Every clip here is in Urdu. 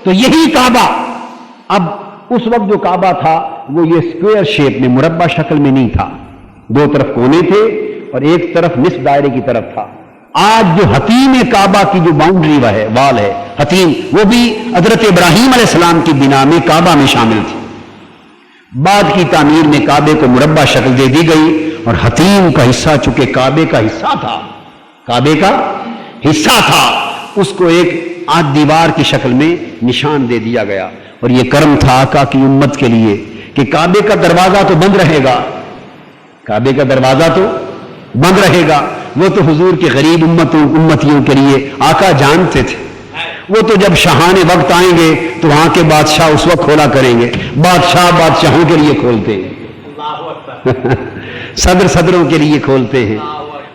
تو یہی کعبہ، اب اس وقت جو کعبہ تھا وہ یہ اسکوئر شیپ میں، مربع شکل میں نہیں تھا، دو طرف کونے تھے اور ایک طرف نصف دائرے کی طرف تھا۔ آج جو حتیم کعبہ کی جو باؤنڈری ہے، وال ہے حتیم، وہ بھی حضرت ابراہیم علیہ السلام کی بنا میں کعبہ میں شامل تھی۔ بعد کی تعمیر میں کعبے کو مربع شکل دے دی گئی اور حتیم کا حصہ چونکہ کعبے کا حصہ تھا، کعبے کا حصہ تھا، اس کو ایک آدھ دیوار کی شکل میں نشان دے دیا گیا۔ اور یہ کرم تھا آقا کی امت کے لیے کہ کعبے کا دروازہ تو بند رہے گا، کعبے کا دروازہ تو بند رہے گا، وہ تو حضور کے غریب امتیوں کے لیے آقا جانتے تھے۔ وہ تو جب شاہان وقت آئیں گے تو وہاں کے بادشاہ اس وقت کھولا کریں گے، بادشاہ بادشاہوں کے لیے کھولتے ہیں صدروں کے لیے کھولتے ہیں،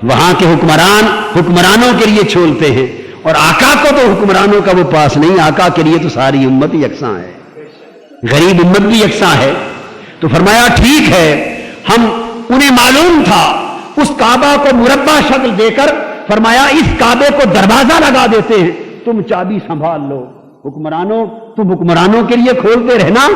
وہاں کے حکمرانوں کے لیے چھولتے ہیں، اور آقا کو تو حکمرانوں کا وہ پاس نہیں، آقا کے لیے تو ساری امت یکساں ہے، غریب امت بھی یکساں ہے۔ تو فرمایا ٹھیک ہے، ہم انہیں معلوم تھا اس کعبہ کو مربع شکل دے کر فرمایا اس کعبے کو دروازہ لگا دیتے ہیں، تم چابی سنبھال لو، حکمرانوں تم حکمرانوں کے لیے کھولتے رہنا،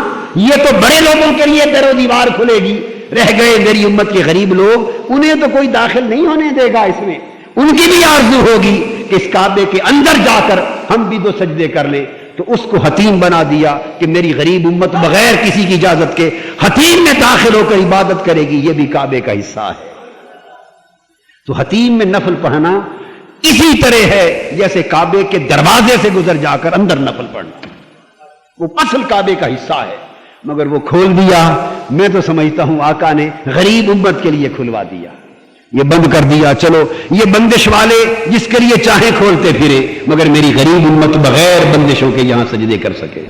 یہ تو بڑے لوگوں کے لیے در و دیوار کھلے گی، رہ گئے میری امت کے غریب لوگ، انہیں تو کوئی داخل نہیں ہونے دے گا اس میں، ان کی بھی آرزو ہوگی کہ اس کعبے کے اندر جا کر ہم بھی دو سجدے کر لیں۔ تو اس کو حتیم بنا دیا کہ میری غریب امت بغیر کسی کی اجازت کے حتیم میں داخل ہو کر عبادت کرے گی، یہ بھی کعبے کا حصہ ہے۔ تو حتیم میں نفل پڑھنا اسی طرح ہے جیسے کعبے کے دروازے سے گزر جا کر اندر نفل پڑھنا، وہ اصل کعبے کا حصہ ہے، مگر وہ کھول دیا، میں تو سمجھتا ہوں آقا نے غریب امت کے لیے کھلوا دیا، یہ بند کر دیا، چلو یہ بندش والے جس کے لیے چاہیں کھولتے پھرے، مگر میری غریب امت بغیر بندشوں کے یہاں سجدے کر سکے۔